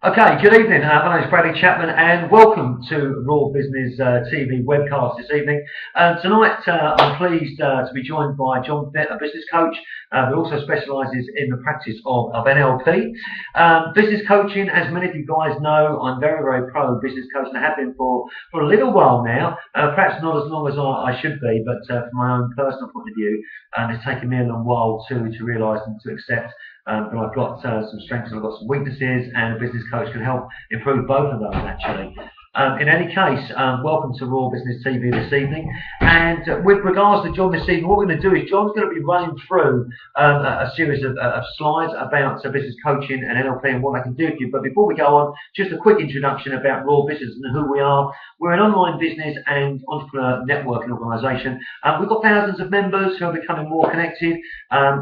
Okay, good evening. My name is Bradley Chapman, and welcome to Raw Business TV webcast this evening. Tonight, I'm pleased to be joined by John Fitt, a business coach who also specialises in the practice of NLP. Business coaching, as many of you guys know, I'm very, very pro business coaching. I have been for a little while now, perhaps not as long as I should be, but from my own personal point of view, it's taken me a long while to realise and to accept but I've got some strengths and I've got some weaknesses, and a business coach can help improve both of those actually. In any case, welcome to Raw Business TV this evening. And with regards to John this evening, what we're going to do is John's going to be running through a series of slides about business coaching and NLP and what they can do for you. But before we go on, just a quick introduction about Raw Business and who we are. We're an online business and entrepreneur networking organisation. We've got thousands of members who are becoming more connected.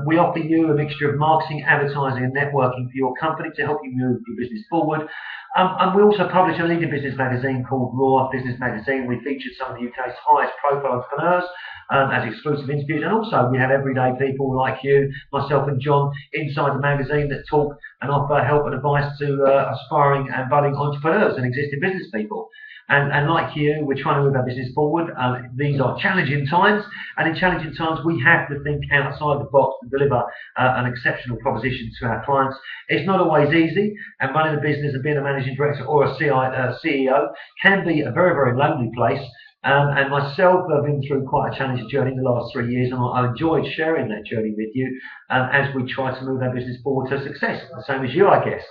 We offer you a mixture of marketing, advertising and networking for your company to help you move your business forward. And we also publish a leading business magazine called Raw Business Magazine. We featured some of the UK's highest profile entrepreneurs as exclusive interviews, and also we have everyday people like you, myself and John inside the magazine that talk and offer help and advice to aspiring and budding entrepreneurs and existing business people. And like you, we're trying to move our business forward. These are challenging times, and in challenging times, we have to think outside the box to deliver an exceptional proposition to our clients. It's not always easy, and running a business and being a managing director or a CEO can be a very, very lonely place. And myself, I've been through quite a challenging journey in the last 3 years, and I enjoyed sharing that journey with you as we try to move our business forward to success, the same as you, I guess.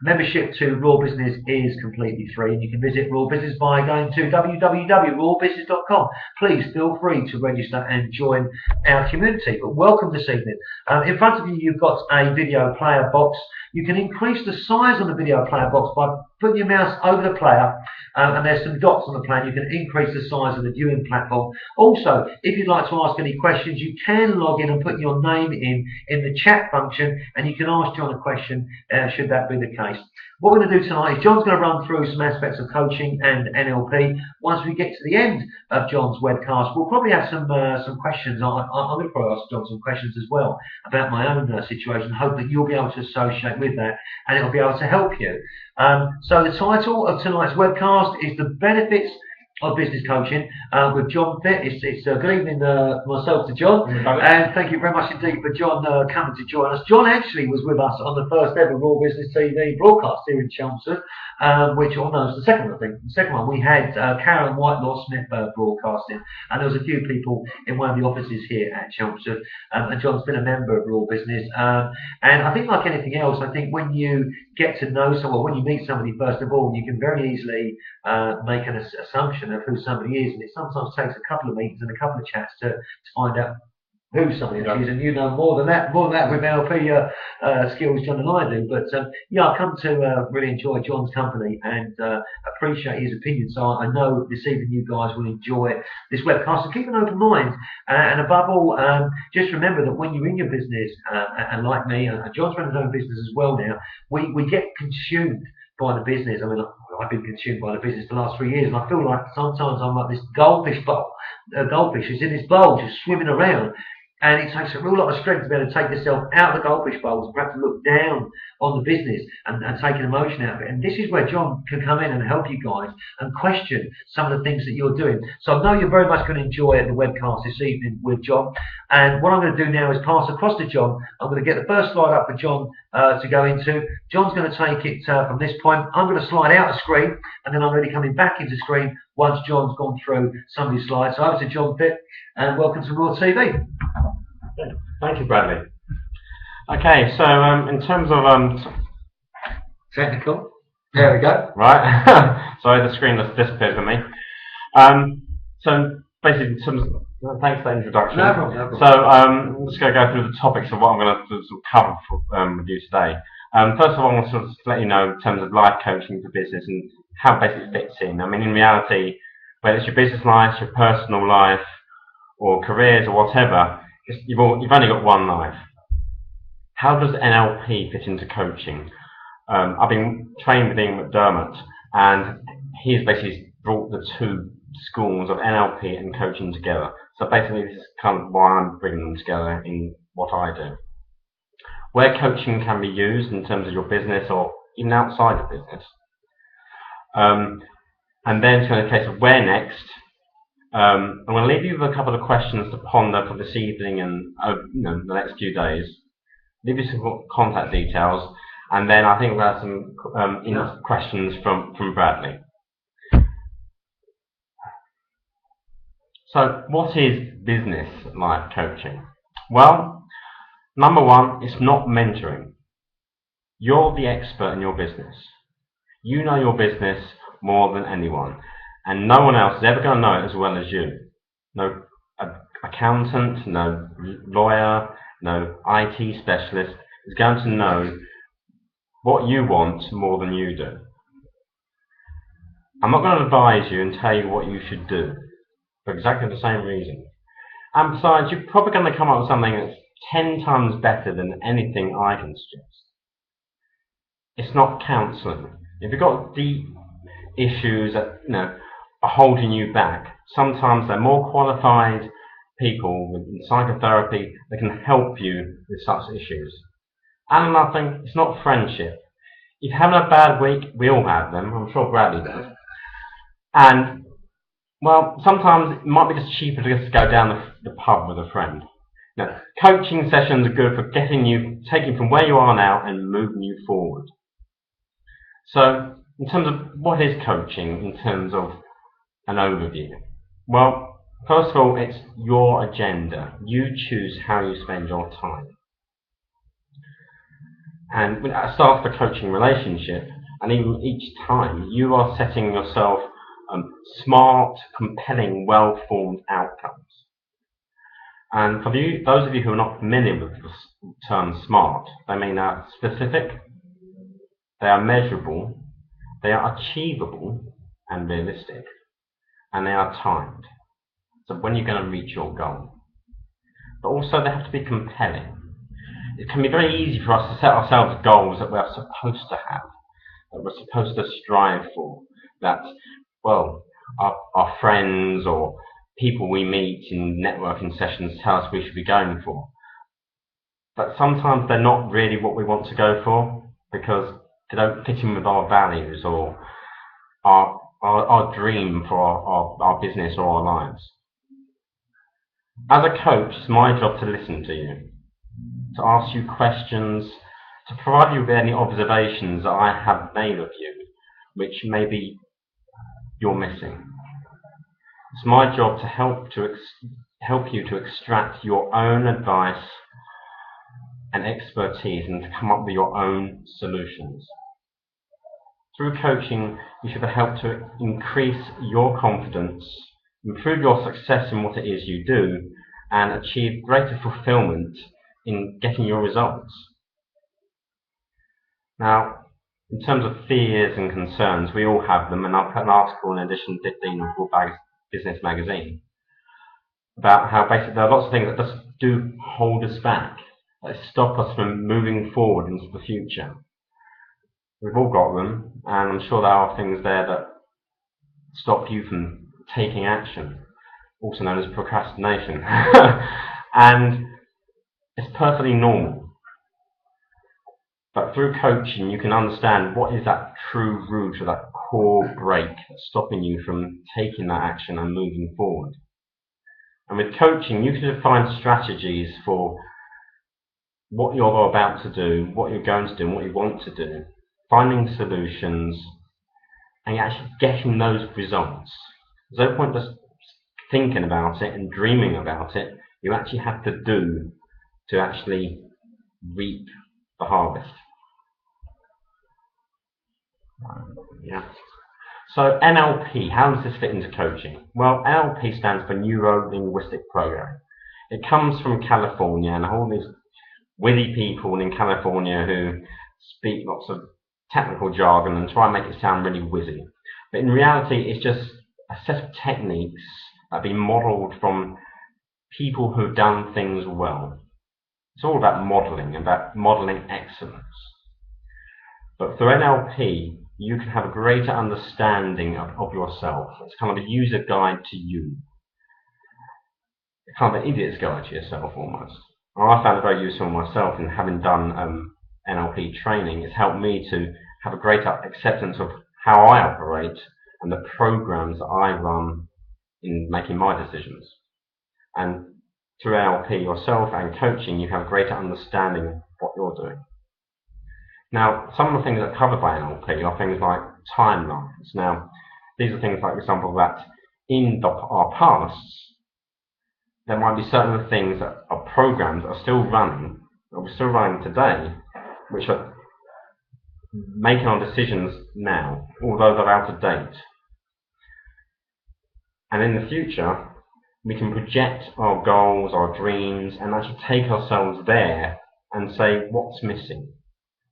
Membership to Raw Business is completely free, and you can visit Raw Business by going to www.rawbusiness.com. Please feel free to register and join our community. But welcome this evening. In front of you, you've got a video player box. You can increase the size of the video player box by putting your mouse over the player, and there's some dots on the player. You can increase the size of the viewing platform. Also, if you'd like to ask any questions, you can log in and put your name in the chat function, and you can ask John a question should that be the case. What we're going to do tonight is John's going to run through some aspects of coaching and NLP. Once we get to the end of John's webcast, we'll probably have some questions. I'm going to probably ask John some questions as well about my own situation. Hope that you'll be able to associate with that, and it'll be able to help you. So the title of tonight's webcast is The Benefits of Business Coaching with John Fitt. It's good evening myself to John, and thank you very much indeed for John coming to join us. John actually was with us on the first ever Raw Business TV broadcast here in Chelmsford, which, oh no, it was the second, I think. The second one we had Karen Whitelaw Smith broadcasting, and there was a few people in one of the offices here at Chelmsford, and John's been a member of Raw Business, and I think like anything else, I think when you get to know someone, when you meet somebody first of all, you can very easily make an assumption of who somebody is, and it sometimes takes a couple of meetings and a couple of chats to find out who somebody is, and you know more than that with NLP skills, John and I do. But yeah, I've come to really enjoy John's company and appreciate his opinion. So I know this evening you guys will enjoy this webcast. So keep an open mind, and above all, just remember that when you're in your business, and like me, and John's running his own business as well now, we get consumed by the business. I mean, I've been consumed by the business for the last 3 years, and I feel like sometimes I'm like this goldfish bowl. Goldfish is in this bowl just swimming around, and it takes a real lot of strength to be able to take yourself out of the goldfish bowls and perhaps look down on the business and take an emotion out of it. And this is where John can come in and help you guys and question some of the things that you're doing. So I know you're very much going to enjoy the webcast this evening with John. And what I'm going to do now is pass across to John. I'm going to get the first slide up for John to go into. John's going to take it from this point. I'm going to slide out of screen, and then I'm going to be coming back into screen once John's gone through some of his slides. So over to John Fitt, and welcome to Raw TV. Thank you, Bradley. Okay, so in terms of technical, there we go. Right, sorry, the screen just disappeared for me. So basically, thanks for that introduction. No problem. So I'm just going to go through the topics of what I'm going to sort of cover with you today. First of all, I want to sort of let you know in terms of life coaching for business and how it basically fits in. I mean, in reality, whether it's your business life, your personal life, or careers or whatever, you've only got one life. How does NLP fit into coaching? I've been trained with Ian McDermott, and he's basically brought the two schools of NLP and coaching together. So basically, this is kind of why I'm bringing them together in what I do. Where coaching can be used in terms of your business or even outside of business. And then, to the case of where next, I'm going to leave you with a couple of questions to ponder for this evening and the next few days. Leave you some contact details, and then I think we'll have some questions from Bradley. So, what is business life coaching? Well, number one, it's not mentoring. You're the expert in your business. You know your business more than anyone, and no one else is ever going to know it as well as you. No accountant, no lawyer, no IT specialist is going to know what you want more than you do. I'm not going to advise you and tell you what you should do for exactly the same reason. And besides, you're probably going to come up with something that's 10 times better than anything I can suggest. It's not counselling. If you've got deep issues that are holding you back, sometimes they're more qualified people with psychotherapy that can help you with such issues. And another thing, it's not friendship. If you're having a bad week, we all have them. I'm sure Bradley does. And well, sometimes it might be just cheaper to just go down the pub with a friend. Now, coaching sessions are good for taking you from where you are now and moving you forward. So, in terms of what is coaching, in terms of an overview? Well, first of all, it's your agenda. You choose how you spend your time. And at the start of the coaching relationship, and even each time, you are setting yourself smart, compelling, well-formed outcomes. And for those of you who are not familiar with the term SMART, they mean they're specific, they are measurable, they are achievable and realistic, and they are timed. So when you're going to reach your goal. But also they have to be compelling. It can be very easy for us to set ourselves goals that we're supposed to have, that we're supposed to strive for, that, well, our friends or people we meet in networking sessions tell us we should be going for. But sometimes they're not really what we want to go for because they don't fit in with our values or our dream for our business or our lives. As a coach, it's my job to listen to you, to ask you questions, to provide you with any observations that I have made of you, which maybe you're missing. It's my job to help you to extract your own advice and expertise and to come up with your own solutions. Through coaching, you should help to increase your confidence, improve your success in what it is you do, and achieve greater fulfillment in getting your results. Now, in terms of fears and concerns, we all have them, and I've put an article in edition 15 of World Business Magazine about how basically there are lots of things that just do hold us back, that stop us from moving forward into the future. We've all got them, and I'm sure there are things there that stop you from taking action, also known as procrastination. And it's perfectly normal. But through coaching, you can understand what is that true root or that core break that's stopping you from taking that action and moving forward. And with coaching, you can find strategies for what you're about to do, what you're going to do, and what you want to do, finding solutions, and actually getting those results. There's no point just thinking about it and dreaming about it. You actually have to do to actually reap the harvest. Yeah. So NLP, how does this fit into coaching? Well, NLP stands for Neuro-Linguistic Programming. It comes from California, and all these witty people in California who speak lots of technical jargon and try and make it sound really whizzy. But in reality, it's just a set of techniques that have been modelled from people who've done things well. It's all about modelling excellence. But through NLP, you can have a greater understanding of yourself. It's kind of a user guide to you. It's kind of an idiot's guide to yourself, almost. I found it very useful myself, and having done NLP training, it's helped me to have a greater acceptance of how I operate and the programs that I run in making my decisions. And through NLP yourself and coaching, you have a greater understanding of what you're doing. Now, some of the things that are covered by NLP are things like timelines. Now, these are things like, for example, that in our pasts, there might be certain things that are programs that are still running, that we're still running today, which are making our decisions now, although they're out of date. And in the future, we can project our goals, our dreams, and actually take ourselves there and say, what's missing?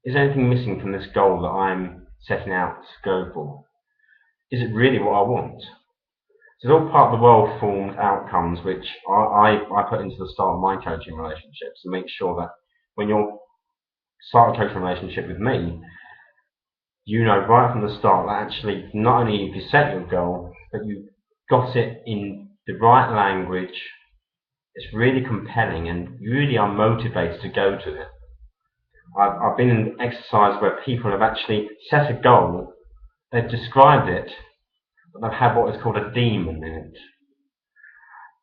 Is anything missing from this goal that I'm setting out to go for? Is it really what I want? So it's all part of the well-formed outcomes which I put into the start of my coaching relationships to make sure that when you start a coaching relationship with me, you know right from the start that actually not only have you set your goal, but you've got it in the right language, it's really compelling, and you really are motivated to go to it. I've been in an exercise where people have actually set a goal, they've described it, but they've had what is called a demon in it.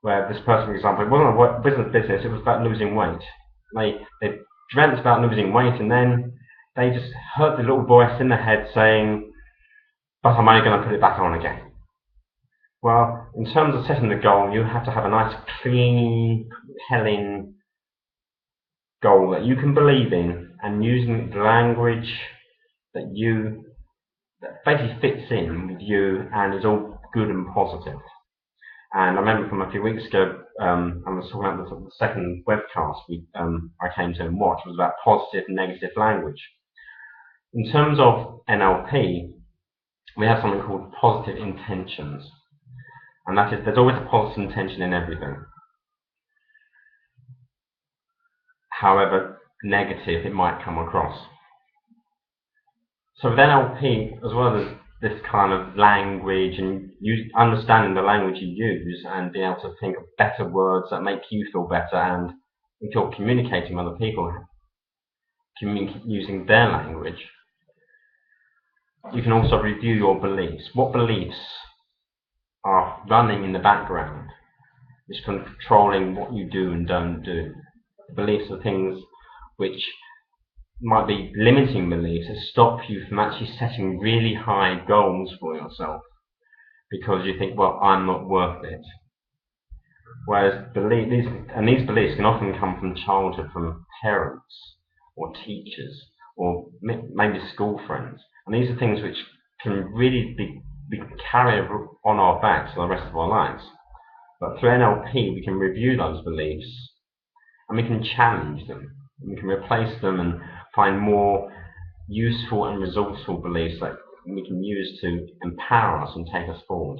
Where this person, for example, it wasn't a business, it was about losing weight. They dreamt about losing weight, and then they just heard the little voice in their head saying, but I'm only going to put it back on again. Well, in terms of setting the goal, you have to have a nice, clean, compelling goal that you can believe in, and using the language that basically fits in with you and is all good and positive. And I remember from a few weeks ago, I was talking about the second webcast I came to and watched was about positive and negative language. In terms of NLP, we have something called positive intentions. And that is, there's always a positive intention in everything. However negative it might come across. So with NLP, as well as this kind of language and understanding the language you use and being able to think of better words that make you feel better, and if you're communicating with other people, using their language, you can also review your beliefs. What beliefs are running in the background, which are controlling what you do and don't do? Beliefs are things which might be limiting beliefs that stop you from actually setting really high goals for yourself because you think, well, I'm not worth it. Whereas these beliefs can often come from childhood, from parents or teachers or maybe school friends. And these are things which can really be carried on our backs for the rest of our lives. But through NLP, we can review those beliefs and we can challenge them. We can replace them and find more useful and resourceful beliefs that we can use to empower us and take us forward.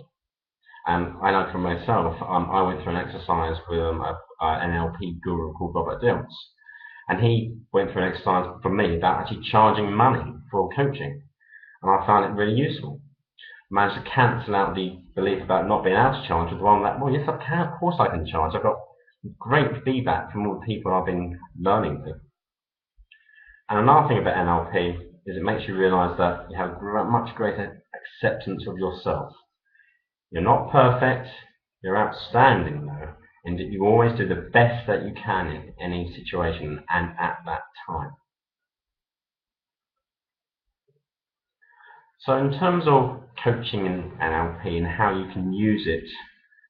And I know for myself, I went through an exercise with an NLP guru called Robert Dilts. And he went through an exercise for me about actually charging money for coaching. And I found it really useful. I managed to cancel out the belief about not being able to charge with the one that, well, yes, I can, of course I can charge. I've got great feedback from all the people I've been learning with. And another thing about NLP is it makes you realise that you have much greater acceptance of yourself. You're not perfect, you're outstanding though, and that you always do the best that you can in any situation and at that time. So in terms of coaching and NLP and how you can use it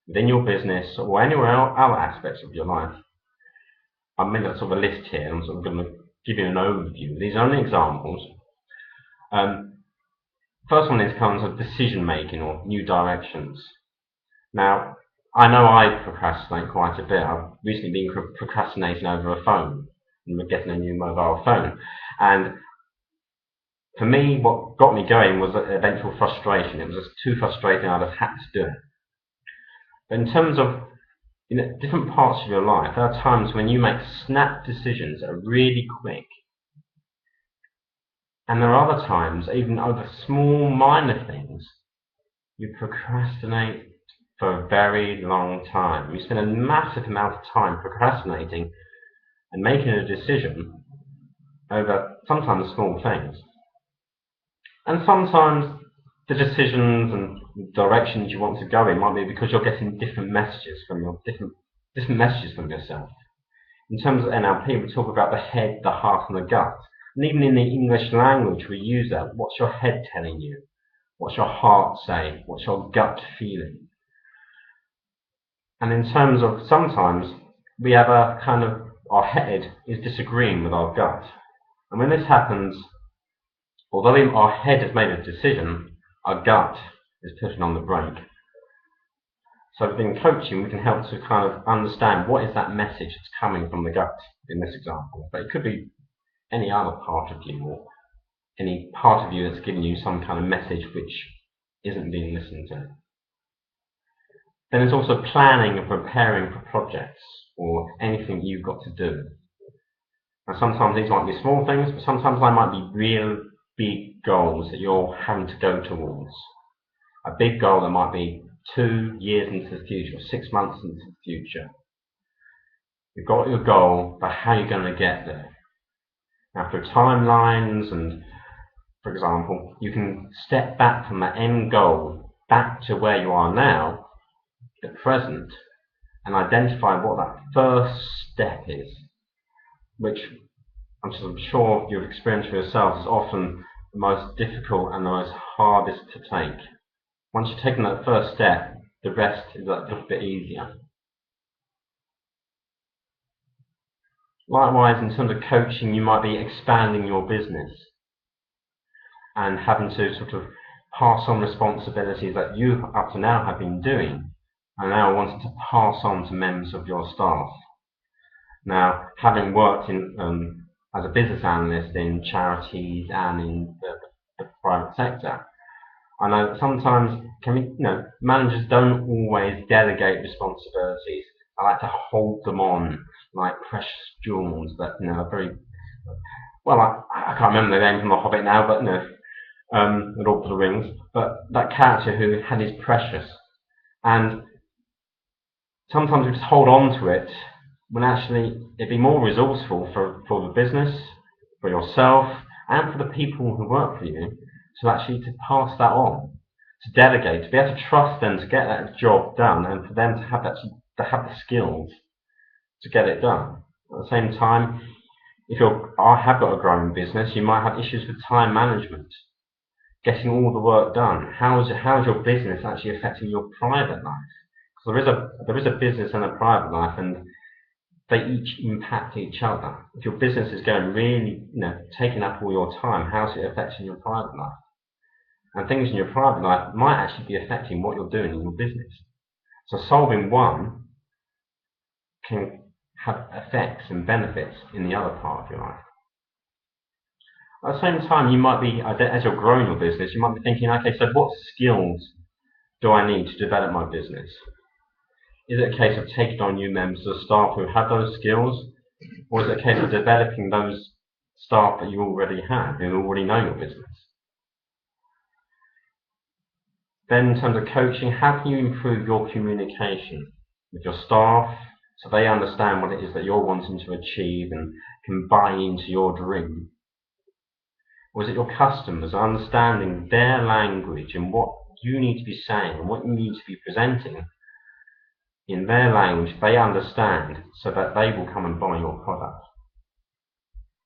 within your business or anywhere other aspects of your life, I've made a sort of a list here, and I'm sort of going to give you an overview. These are only examples. First one is comes of decision making or new directions. Now, I know I procrastinate quite a bit. I've recently been procrastinating over a phone and getting a new mobile phone. And for me, what got me going was eventual frustration. It was just too frustrating. I just had to do it. But in terms of different parts of your life, there are times when you make snap decisions that are really quick. And there are other times, even over small, minor things, you procrastinate for a very long time. You spend a massive amount of time procrastinating and making a decision over sometimes small things. And sometimes the decisions and directions you want to go in might be because you're getting different messages from yourself. In terms of NLP, we talk about the head, the heart, and the gut. And even in the English language, we use that. What's your head telling you? What's your heart saying? What's your gut feeling? And in terms of sometimes we have a kind of, our head is disagreeing with our gut. And when this happens, although our head has made a decision, our gut is pushing on the brake. So in coaching, we can help to kind of understand what is that message that's coming from the gut in this example. But it could be any other part of you or any part of you that's giving you some kind of message which isn't being listened to. Then there's also planning and preparing for projects or anything you've got to do. Now sometimes these might be small things, but sometimes they might be real big goals that you're having to go towards. A big goal that might be 2 years into the future, or 6 months into the future. You've got your goal, but how are you going to get there? Now through timelines and, for example, you can step back from the end goal back to where you are now, the present, and identify what that first step is, which I'm sure you've experienced for yourself is often the most difficult and the most hardest to take. Once you've taken that first step, the rest is a little bit easier. Likewise, in terms of coaching, you might be expanding your business and having to sort of pass on responsibilities that you up to now have been doing and now wanting to pass on to members of your staff. Now, having worked in as a business analyst in charities and in the private sector, I know that sometimes managers don't always delegate responsibilities. I like to hold them on like precious jewels that are very well. I can't remember the name from The Hobbit now, but the Lord of the Rings. But that character who had his precious, and sometimes we just hold on to it when actually it'd be more resourceful for the business, for yourself, and for the people who work for you to actually to pass that on, to delegate, to be able to trust them to get that job done, and for them to have the skills to get it done. At the same time, if I have got a growing business, you might have issues with time management, getting all the work done. How is your business actually affecting your private life? Because there is a business and a private life, and they each impact each other. If your business is going really, taking up all your time, how's it affecting your private life? And things in your private life might actually be affecting what you're doing in your business. So solving one can have effects and benefits in the other part of your life. At the same time, you might be, as you're growing your business, you might be thinking, okay, so what skills do I need to develop my business? Is it a case of taking on new members of staff who have those skills? Or is it a case of developing those staff that you already have, who already know your business? Then in terms of coaching, how can you improve your communication with your staff so they understand what it is that you're wanting to achieve and can buy into your dream? Or is it your customers understanding their language and what you need to be saying and what you need to be presenting in their language they understand so that they will come and buy your product?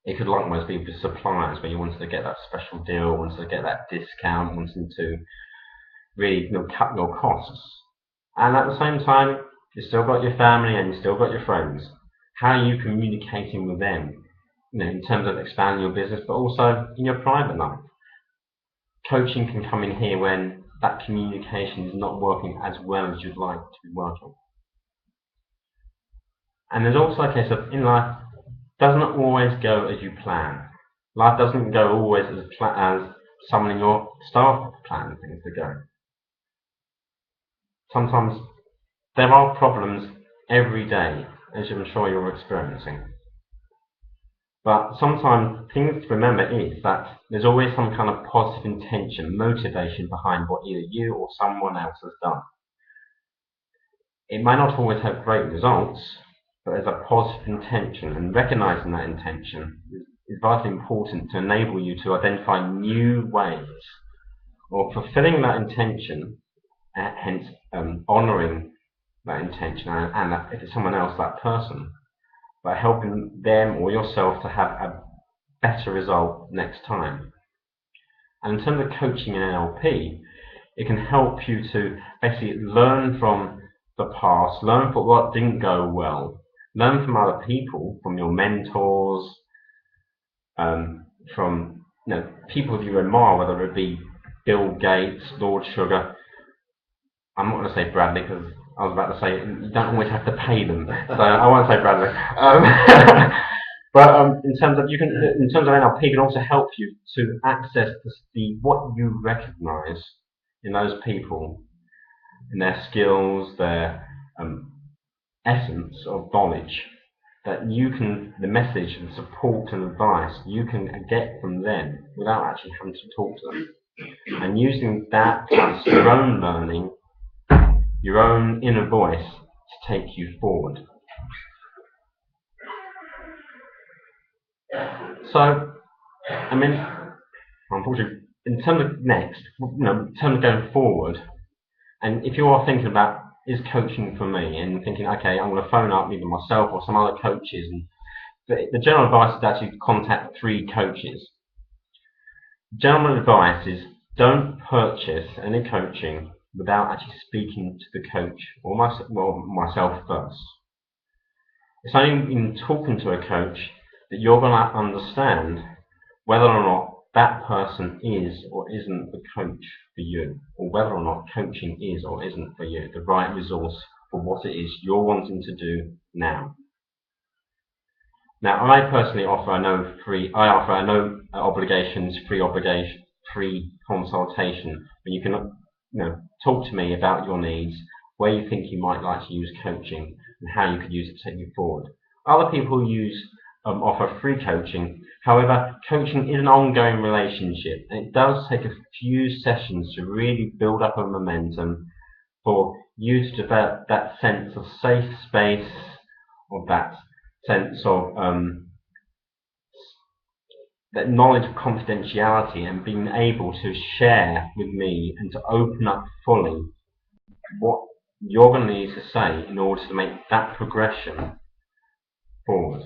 It could likewise be with suppliers where you wanted to get that special deal, wanted to get that discount, wanting to really cut your costs. And at the same time, you've still got your family and you've still got your friends. How are you communicating with them? In terms of expanding your business, but also in your private life. Coaching can come in here when that communication is not working as well as you'd like to be working. And there's also a case of, in life, doesn't always go as you plan. Life doesn't go always as someone in your staff plan things to go. Sometimes there are problems every day, as I'm sure you're experiencing. But sometimes things to remember is that there's always some kind of positive intention, motivation behind what either you or someone else has done. It might not always have great results, but there's a positive intention, and recognizing that intention is is vitally important to enable you to identify new ways of fulfilling that intention, hence honouring that intention, and that if it's someone else, that person, by helping them or yourself to have a better result next time. And in terms of coaching and NLP, it can help you to basically learn from the past, learn from what didn't go well, learn from other people, from your mentors, from people you admire, whether it be Bill Gates, Lord Sugar. I'm not going to say Bradley because I was about to say you don't always have to pay them, so I won't say Bradley. But in terms of NLP, it can also help you to access what you recognise in those people, in their skills, their essence of knowledge, that you can, the message and support and advice you can get from them without actually having to talk to them, and using that as your own learning, your own inner voice to take you forward. So, I mean, unfortunately, in terms of in terms of going forward, and if you are thinking about, is coaching for me, and thinking, okay, I'm going to phone up either myself or some other coaches, and the general advice is to actually contact 3 coaches. General advice is don't purchase any coaching without actually speaking to the coach or myself first. It's only in talking to a coach that you're going to understand whether or not that person is or isn't the coach for you, or whether or not coaching is or isn't for you the right resource for what it is you're wanting to do now. Now, I personally offer a no obligations, free consultation, where you can talk to me about your needs, where you think you might like to use coaching, and how you could use it to take you forward. Other people offer free coaching. However, coaching is an ongoing relationship, and it does take a few sessions to really build up a momentum for you to develop that sense of safe space, or that sense of that knowledge of confidentiality, and being able to share with me and to open up fully what you're going to need to say in order to make that progression forward.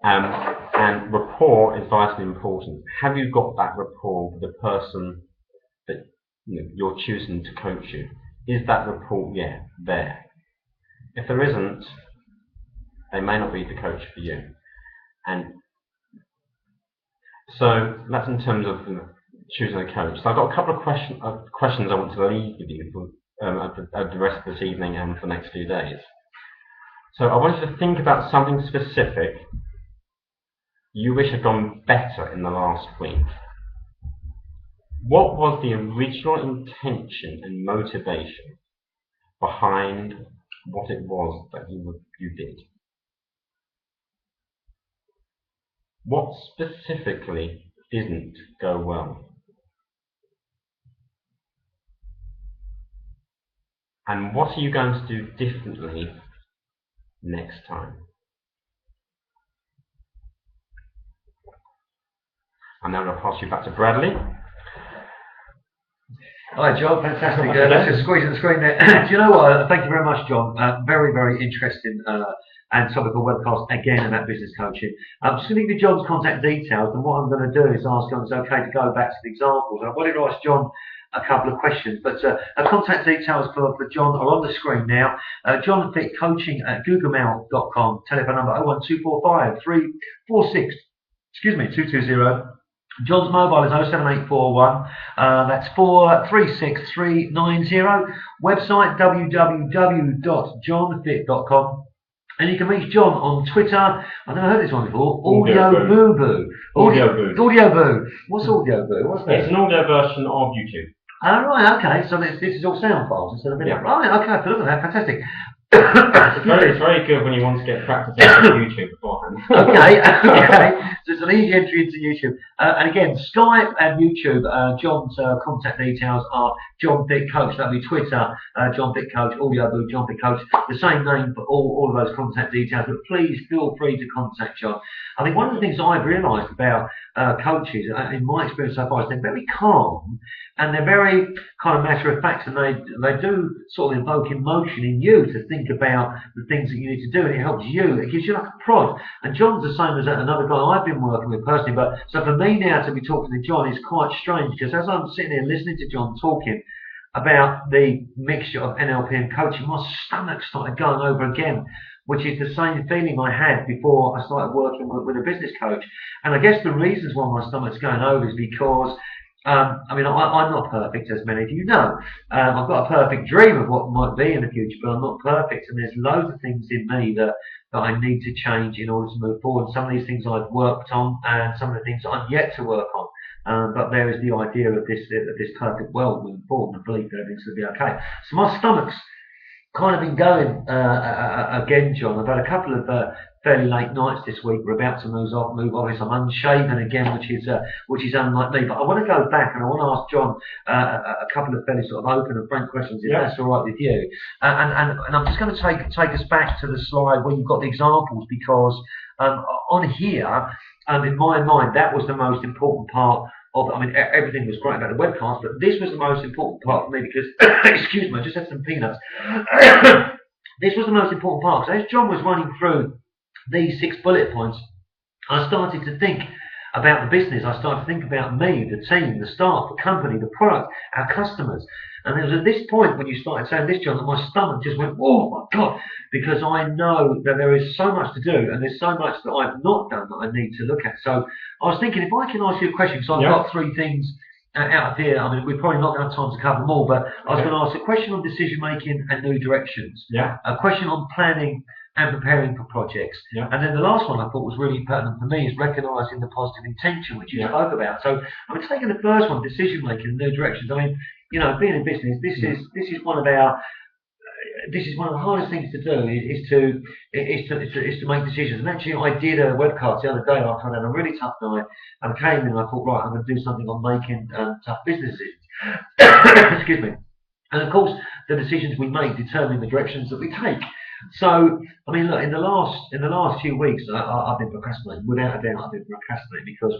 And rapport is vitally important. Have you got that rapport with the person that you're choosing to coach you? Is that rapport there? If there isn't, they may not be the coach for you. And so that's in terms of choosing a coach. So I've got a couple of questions I want to leave with you for the rest of this evening and for the next few days. So I want you to think about something specific you wish had gone better in the last week. What was the original intention and motivation behind what it was that you did? What specifically didn't go well? And what are you going to do differently next time? I'm now going to pass you back to Bradley. Hi, John. Fantastic. Let's just squeeze in the screen there. Do you know what? Thank you very much, John. Very, very interesting and topical webcast again about business coaching. I'm just going to give you John's contact details, and what I'm going to do is ask John, it's okay to go back to the examples. I wanted to ask John a couple of questions, but contact details for John are on the screen now. John Fitt Coaching at googlemail.com. Telephone number 01245 346 220. John's mobile is 07841. That's 436390. Website www.johnfitt.com. And you can reach John on Twitter. I've never heard this one before. Audio Boo. Audio Boo. What's Audio Boo? What's that? It's an audio version of YouTube. Oh, right, okay. So this is all sound files instead of video. Yeah. Right, okay. Look at that. Fantastic. It's very good when you want to get practice on YouTube beforehand. Okay. So It's an easy entry into YouTube. And again, Skype and YouTube, John's contact details are John Fitt Coach. That'll be Twitter, John Fitt Coach, audio booth, John Fitt Coach. The same name for all of those contact details, but please feel free to contact John. I think one of the things I've realised about coaches, in my experience so far, is they're very calm and they're very kind of matter of fact, and they do sort of invoke emotion in you to think about the things that you need to do, and it helps you. It gives you like a prod. And John's the same as another guy I've been working with personally. But so for me now to be talking to John is quite strange, because as I'm sitting here listening to John talking about the mixture of NLP and coaching, my stomach started going over again, which is the same feeling I had before I started working with a business coach. And I guess the reasons why my stomach's going over is because I mean, I'm not perfect, as many of you know. I've got a perfect dream of what might be in the future, but I'm not perfect. And there's loads of things in me that I need to change in order to move forward. Some of these things I've worked on, and some of the things I'm yet to work on. But there is the idea of this perfect world moving forward, and I believe that everything's going to be okay. So my stomach's kind of been going again, John. I've had a couple of fairly late nights this week. We're about to move office. I'm unshaven again, which is unlike me. But I want to go back and I want to ask John a couple of fairly sort of open and frank questions, if that's all right with you. And I'm just going to take us back to the slide where you've got the examples, because on here, in my mind, that was the most important part. I mean, everything was great about the webcast, but this was the most important part for me because, excuse me, I just had some peanuts. This was the most important part, because as John was running through these 6 bullet points, I started to think about the business. I started to think about me, the team, the staff, the company, the product, our customers. And it was at this point when you started saying this, John, that my stomach just went, oh my God, because I know that there is so much to do and there's so much that I've not done that I need to look at. So I was thinking, if I can ask you a question, because I've got 3 things out of here. I mean, we're probably not going to have time to cover them all, but I was going to ask a question on decision making and new directions, a question on planning and preparing for projects. And then the last one I thought was really pertinent for me is recognising the positive intention, which you spoke about. So I'm taking the first one, decision making and new directions. I mean, you know, being in business, this is one of the hardest things to do is to make decisions. And actually, I did a webcast the other day after I had a really tough night, and I came in and I thought, right, I'm going to do something on making tough business decisions. Excuse me. And of course, the decisions we make determine the directions that we take. So, I mean, look, in the last few weeks, I've been procrastinating. Without a doubt, I've been procrastinating because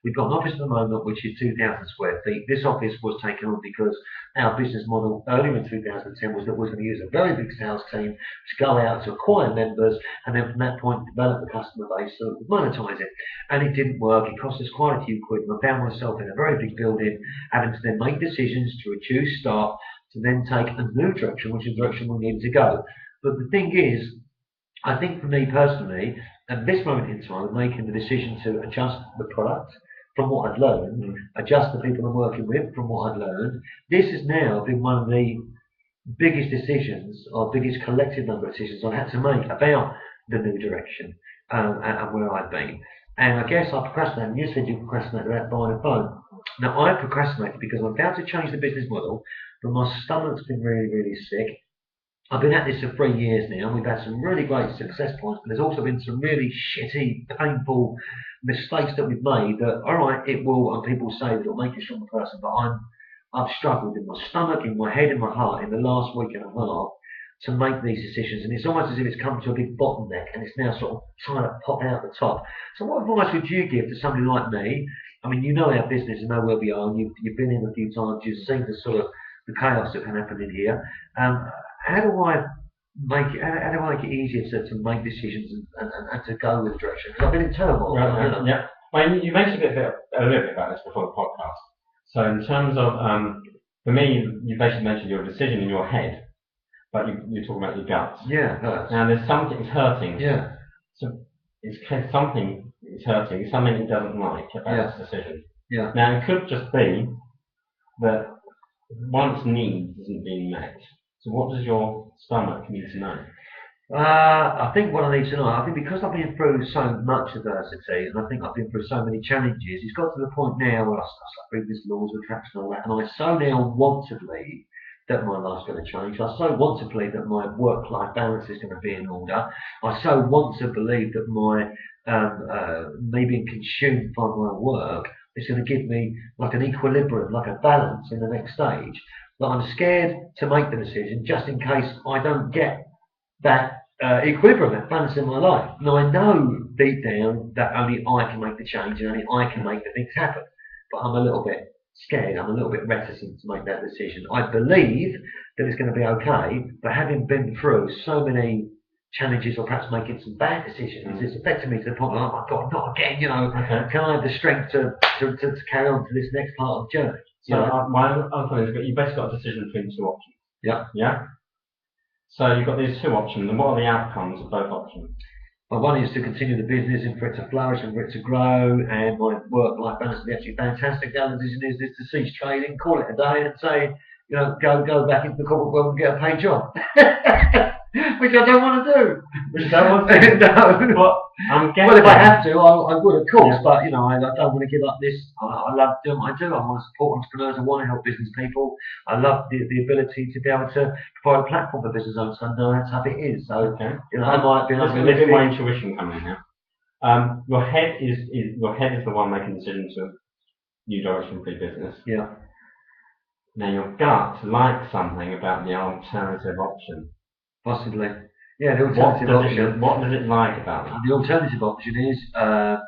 we've got an office at the moment which is 2,000 square feet. This office was taken on because our business model earlier in 2010 was that we're going to use a very big sales team to go out to acquire members, and then from that point develop the customer base so we monetize it. And it didn't work. It cost us quite a few quid, and I found myself in a very big building having to then make decisions to reduce staff, to then take a new direction, which is the direction we needed to go. But the thing is, I think for me personally, at this moment in time, making the decision to adjust the product from what I've learned, adjust the people I'm working with from what I've learned, this has now been one of the biggest decisions, or biggest collective number of decisions I've had to make about the new direction and where I've been. And I guess I procrastinated. You said you procrastinated about buying a phone. Now, I procrastinated because I'm about to change the business model, but my stomach's been really, really sick. I've been at this for 3 years now, and we've had some really great success points, but there's also been some really shitty, painful mistakes that we've made that, all right, it will, and people say that it'll make you a stronger person, but I've struggled in my stomach, in my head, in my heart, in the last week and a half to make these decisions, and it's almost as if it's come to a big bottleneck, and it's now sort of trying to pop out the top. So what advice would you give to somebody like me? I mean, you know our business and know where we are, and you've been in a few times, you've seen the sort of the chaos that can happen in here. How do I make it easier to make decisions and to go with the direction? Because I've been in turmoil. Right, Well, you mentioned a little bit about this before the podcast. So in terms of, for me, you basically mentioned your decision in your head, but you're talking about your guts. Yeah, it hurts. Now there's something that's hurting. Yeah. So something is hurting. Something it doesn't like about this decision. Yeah. Now it could just be that one's need isn't being met. So what does your stomach need to know? I think what I need to know, I think because I've been through so much adversity, and I think I've been through so many challenges, it's got to the point now where I start reading this laws of attraction and all that, and I so now want to believe that my life's going to change. I so want to believe that my work-life balance is going to be in order. I so want to believe that my me being consumed by my work, it's going to give me like an equilibrium, like a balance in the next stage. But I'm scared to make the decision just in case I don't get that equilibrium, that balance in my life. Now I know deep down that only I can make the change and only I can make the things happen. But I'm a little bit scared. I'm a little bit reticent to make that decision. I believe that it's going to be okay, but having been through so many challenges or perhaps making some bad decisions, it's affected me to the point where, oh my God, not again, can I have the strength to carry on to this next part of the journey? So my other thing is that you basically got a decision between two options. Yeah. Yeah? So you've got these two options, and what are the outcomes of both options? Well, one is to continue the business and for it to flourish and for it to grow, and my work-life balance will be actually fantastic. The other decision is to cease trading, call it a day, and say, go back into the corporate world and get a paid job, which I don't want to do. Which you don't want to do? No. But I'm guessing. Well, if I have to, I would, of course. Yeah. But I don't want to give up this. I love doing what I do. I want to support entrepreneurs. I want to help business people. I love the ability to be able to provide a platform for business owners. I know that's how it is. So okay. I might be. There's a little bit my intuition coming in here. Your head is the one making decisions of new direction for your business. Yeah. Now your gut likes something about the alternative option. Possibly. Yeah, the alternative option. What does it like about it? The alternative option is,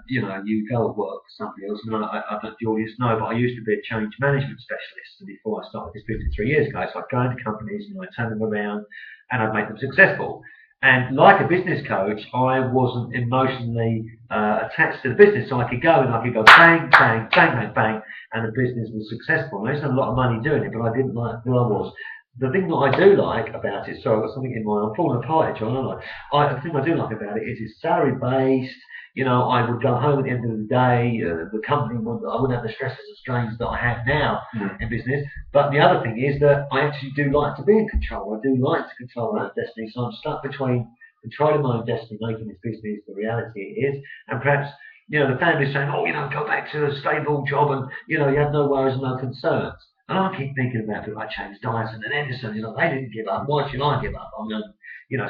you go and work for somebody else. And I don't know if the audience know, but I used to be a change management specialist before I started this 53 years ago. So I'd go into companies and I'd turn them around and I'd make them successful. And like a business coach, I wasn't emotionally attached to the business. So I could go and I could go bang, bang, bang, bang, bang, and the business was successful. And I used to have a lot of money doing it, but I didn't like who I was. The thing that I do like about it, sorry, I've got something in mind. I'm falling apart, John, aren't I? The thing I do like about it is it's salary based. I would go home at the end of the day. The company I wouldn't have the stresses and strains that I have now in business. But the other thing is that I actually do like to be in control. I do like to control my own destiny. So I'm stuck between controlling my own destiny, making this business the reality it is, and perhaps the family's saying, go back to a stable job and you have no worries and no concerns. And I keep thinking about people like James Dyson and Edison, they didn't give up. Why should I give up? I'm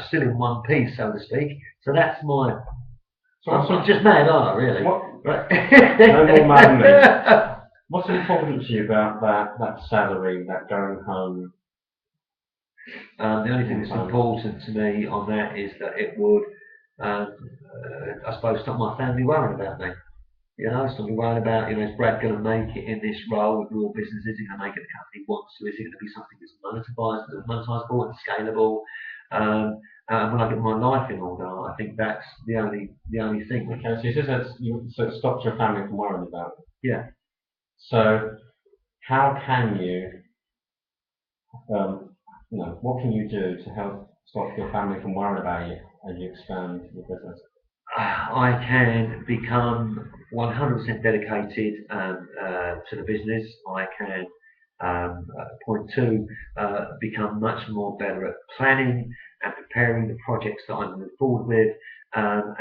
still in one piece, so to speak. So that's my. So I'm just mad, aren't I, really? Right. No more mad than me. What's important to you about that salary, that going home? The only thing that's important to me on that is that it would, I suppose, stop my family worrying about me. Stop me worrying about, is Brad going to make it in this role with Raw Business? Is he going to make it the company he wants to? Is it going to be something that's monetizable and scalable? When I get my life in order, I think that's the only thing. Okay, so you just said so it stops your family from worrying about it. Yeah. So how can you, what can you do to help stop your family from worrying about you as you expand your business? I can become 100% dedicated to the business. I can, point two, become much more better at planning and preparing the projects that I'm moving forward with. And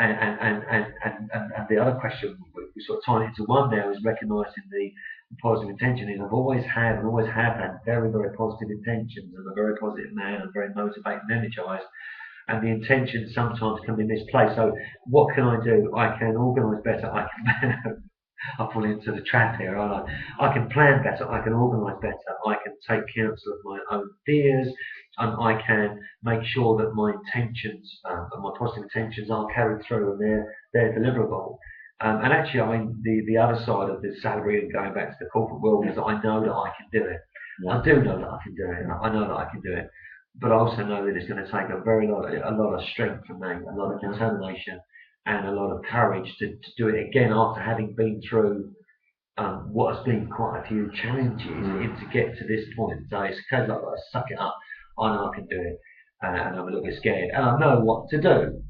the other question, we sort of tie it into one now, is recognising the positive intention. Is I've always had and always have had very, very positive intentions. I'm a very positive man. I'm very motivated and energised. And the intentions sometimes can be misplaced. So what can I do? I can organise better. I can I fall into the trap here, aren't I? I can plan better. I can organise better. I can take counsel of my own fears, and I can make sure that my intentions, and my positive intentions, are carried through and they're deliverable. And actually, I mean, the other side of the salary and going back to the corporate world is that I know that I can do it. Yeah. I do know that I can do it. I know that I can do it. But I also know that it's going to take a lot of strength from me, a lot of determination, and a lot of courage to do it again after having been through what has been quite a few challenges to get to this point. So it's kind of like I suck it up. I know I can do it, and I'm a little bit scared, and I know what to do.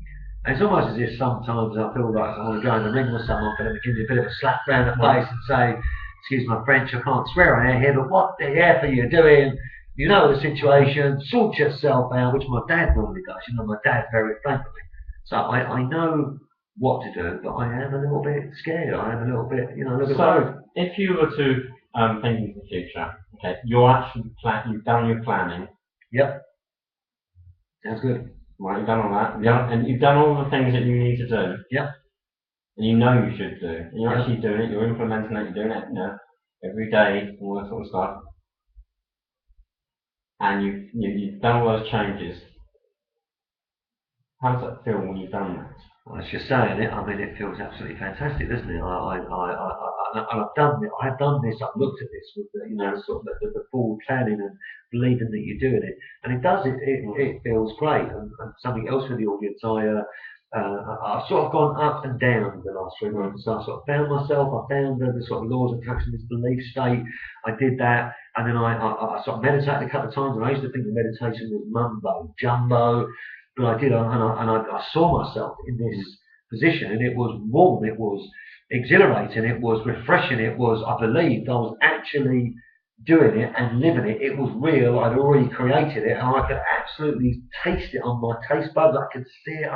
And it's almost as if sometimes I feel like I want to go in the ring with someone for them to give me a bit of a slap round the face and say, excuse my French, I can't swear on air here, but what the F are you doing? You know the situation, sort yourself out, which my dad normally does. My dad's very frank with me. So I know what to do, but I am a little bit scared. I am a little bit, a little bit worried. If you were to think into the future, okay, you're actually you've done your planning. Yep. Sounds good. Right, you've done all that. Yeah. And you've done all the things that you need to do. Yep. and you know you should do, and you're actually doing it, you're implementing it, you're doing it, every day, all that sort of stuff, and you've done all those changes. How does that feel when you've done that? Well, as you're saying it, I mean, it feels absolutely fantastic, doesn't it? And I've done it. I've done this. I've looked at this with sort of the full planning and believing that you're doing it, and it does. It feels great. And something else for the audience. I've sort of gone up and down the last 3 months. So I sort of found myself. I found the sort of laws of attraction, this belief state. I did that, and then I sort of meditated a couple of times. And I used to think that meditation was mumbo jumbo. But I did, and I saw myself in this position, and it was warm, it was exhilarating, it was refreshing, it was, I believed I was actually doing it and living it. It was real, I'd already created it, and I could absolutely taste it on my taste buds, I could see it,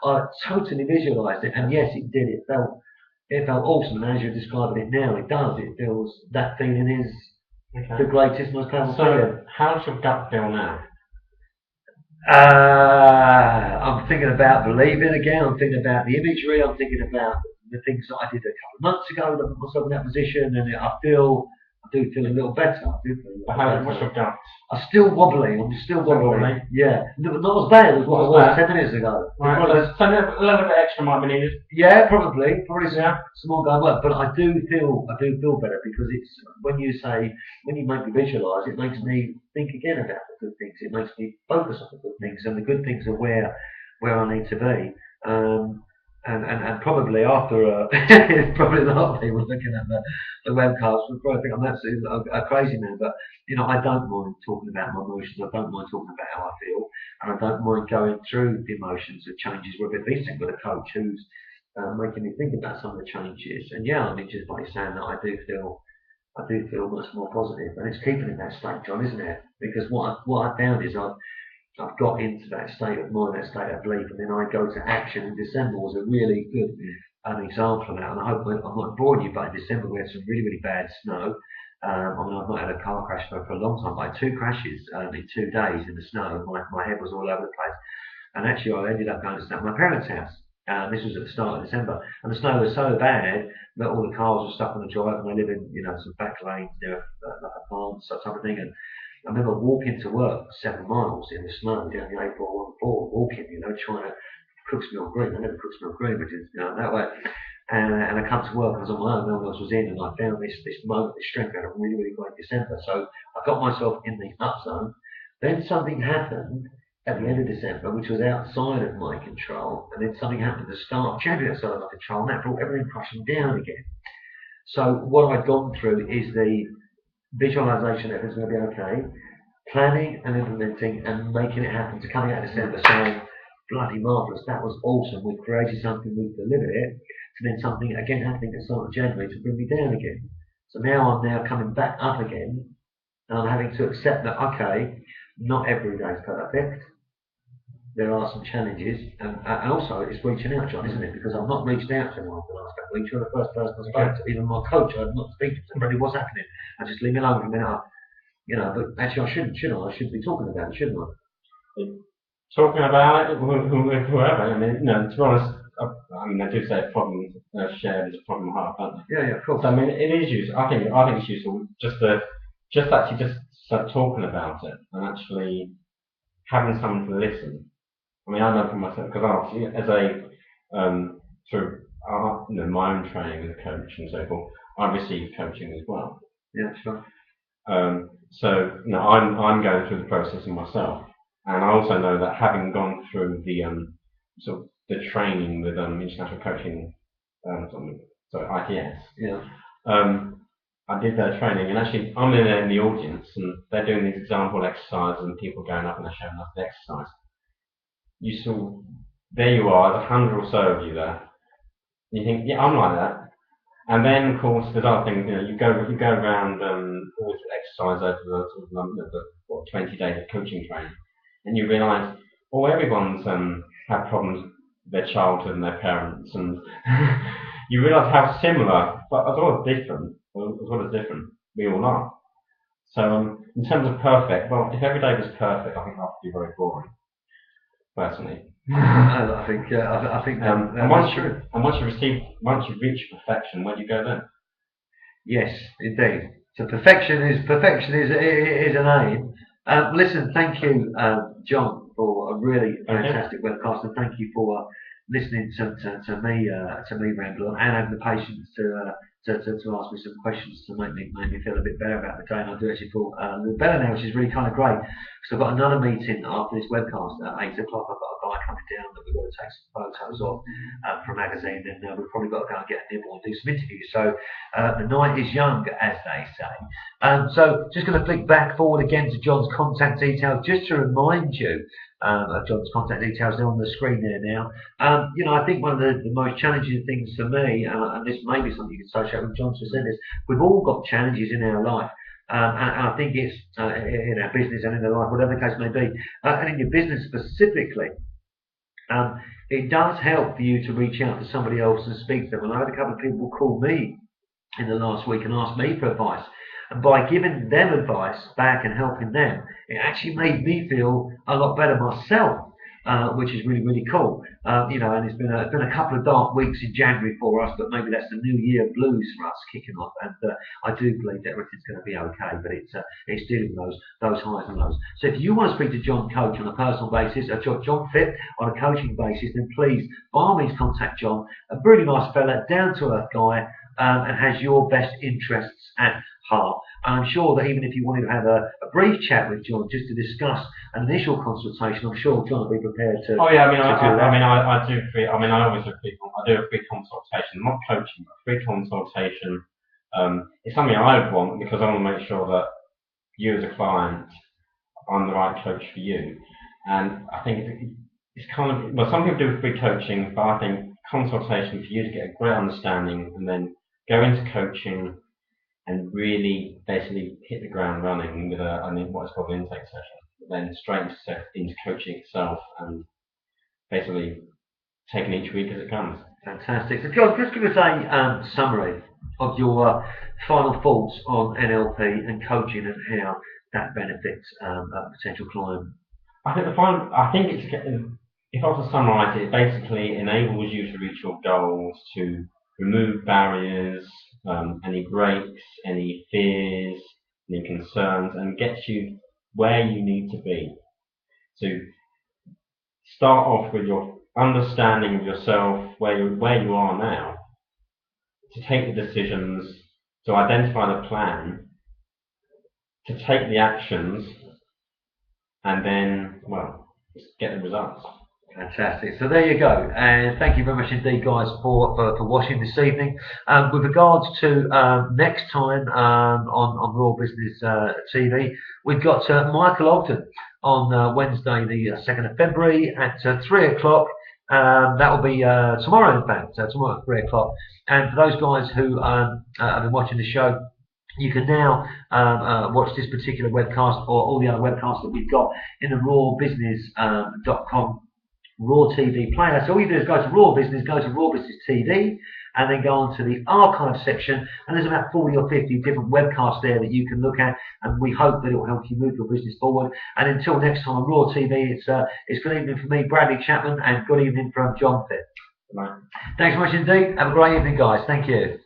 I totally visualised it, and yes, it did, it felt awesome, and as you're describing it now, it does, it feels, that feeling is the greatest, most powerful feeling. So, how does your gut feel now? I'm thinking about believing again. I'm thinking about the imagery. I'm thinking about the things that I did a couple of months ago that put myself in that position, and I do feel a little better. I do feel a little better. What's your gut? I'm still wobbly. I'm still wobbly. Yeah, not as bad as what I was 10 minutes ago. Right, so a little bit extra might be needed. Yeah, probably some more going work. But I do feel better because it's when you make me visualise, it makes me think again about the good things. It makes me focus on the good things, and the good things are where I need to be. And probably after probably a lot of people looking at the webcast would probably think I'm absolutely a crazy man, but I don't mind talking about my emotions. I don't mind talking about how I feel, and I don't mind going through the emotions and changes. Whether it be with a coach who's making me think about some of the changes, and yeah, I mean just by saying that I do feel much more positive, and it's keeping in that state, John, isn't it? Because what I found is I've got into that state of mind, that state of belief, and then I go to action. And December was a really good example of that. And I hope I'm not boring you, but in December we had some really, really bad snow. I mean, I've not had a car crash for a long time, but I had 2 crashes in 2 days in the snow. My head was all over the place. And actually, I ended up going to my parents' house. This was at the start of December, and the snow was so bad that all the cars were stuck on the drive, and they live in some back lanes near like a farm, so type of thing. And I remember walking to work 7 miles in the snow down the A414, walking, trying to Crooksmill Green. I never Crooksmill Green, which is that way. And I come to work, I was on my own, no one else was in, and I found this moment, this strength. I had a really, really great December. So I got myself in the up zone. Then something happened at the end of December, which was outside of my control, and then something happened at the start of January outside of my control, and that brought everything crashing down again. So what I'd gone through is the visualization that everything's going to be okay, planning and implementing and making it happen, to coming out of December saying, bloody marvellous, that was awesome, we've created something, we've delivered it, to then something again happening at the start of January to bring me down again. So now I'm coming back up again, and I'm having to accept that, okay, not every day is perfect. There are some challenges, and also it's reaching out, John, isn't it? Because I've not reached out to anyone for the last couple of weeks. You're the first person I spoke to, even my coach. I've not speaking to him. Really, what's happening? I just leave me alone for a minute. But actually, I shouldn't, should I? I should be talking about it, shouldn't I? Talking about it, whoever. I mean, to be honest, I mean, they do say problem shared is a problem half, don't they? Yeah, of course. So, I mean, it is useful. I think it's useful just to start talking about it and actually having someone to listen. I mean, I know for myself because obviously, as through my own training as a coach and so forth, I received coaching as well. Yeah, sure. So I'm going through the process myself, and I also know that having gone through the sort of the training with International Coaching, ITS. Yeah. I did their training, and actually I'm in the audience, and they're doing these example exercises, and people going up and they're showing us the exercise. You saw, there you are, there's 100 or so of you there. You think, yeah, I'm like that. And then, of course, there's other things. You go around all this exercise over the 20 days of coaching training, and you realise, everyone's had problems with their childhood and their parents, and you realise how similar, but as well as different, we all are. So, in terms of perfect, well, if every day was perfect, I think that would be very boring, personally. I think that's true. And once you reach perfection, where do you go then? Yes, indeed. So perfection is an aim. Listen, thank you, John, for a really fantastic webcast, and thank you for listening to me ramble on, and having the patience to ask me some questions to make me feel a bit better about the day. And I do actually feel a little better now, which is really kind of great. So I've got another meeting after this webcast at 8 o'clock. I've got a guy coming down that we've got to take some photos of for a magazine, and we've probably got to go and get a nibble and do some interviews. So the night is young, as they say. So just going to flick back forward again to John's contact details, just to remind you of John's contact details. They're on the screen there now. I think one of the most challenging things for me, and this may be something you can associate with John's just said this, we've all got challenges in our life. And I think it's in our business and in our life, whatever the case may be, and in your business specifically, it does help for you to reach out to somebody else and speak to them. And I had a couple of people call me in the last week and asked me for advice. And by giving them advice back and helping them, it actually made me feel a lot better myself, which is really, really cool. And it's been a couple of dark weeks in January for us, but maybe that's the New Year blues for us kicking off. And I do believe that everything's going to be okay, but it's dealing with those highs and lows. So if you want to speak to John Coach on a personal basis, or John Fitt on a coaching basis, then please, by all means, contact John. A really nice fella, down to earth guy. And has your best interests at heart. And I'm sure that even if you wanted to have a brief chat with John just to discuss an initial consultation, I'm sure John will be prepared to. Oh yeah, I do free. I always do I do a free consultation, not coaching, but free consultation. It's something I would want because I want to make sure that you as a client, I'm the right coach for you. And I think it's kind of, well, some people do free coaching, but I think consultation for you to get a great understanding and then go into coaching and really basically hit the ground running with what's called an intake session, then straight into coaching itself and basically taking each week as it comes. Fantastic. So John, just give us a summary of your final thoughts on NLP and coaching and how that benefits a potential client. I think it's, if I was to summarise it, it basically enables you to reach your goals, to remove barriers, any breaks, any fears, any concerns, and gets you where you need to be. So start off with your understanding of yourself, where you are now, to take the decisions, to identify the plan, to take the actions, and then, well, just get the results. Fantastic. So there you go. And thank you very much indeed, guys, for watching this evening. With regards to next time on Raw Business TV, we've got Michael Ogden on Wednesday, the 2nd of February at 3 o'clock. That will be tomorrow, in fact, tomorrow at 3 o'clock. And for those guys who have been watching the show, you can now watch this particular webcast or all the other webcasts that we've got in the rawbusiness.com Raw TV player. So all you do is go to Raw Business, go to Raw Business TV, and then go on to the archive section. And there's about 40 or 50 different webcasts there that you can look at, and we hope that it will help you move your business forward. And until next time on Raw TV, it's good evening for me, Bradley Chapman, and good evening from John Fitt. Right. Thanks so much indeed. Have a great evening, guys. Thank you.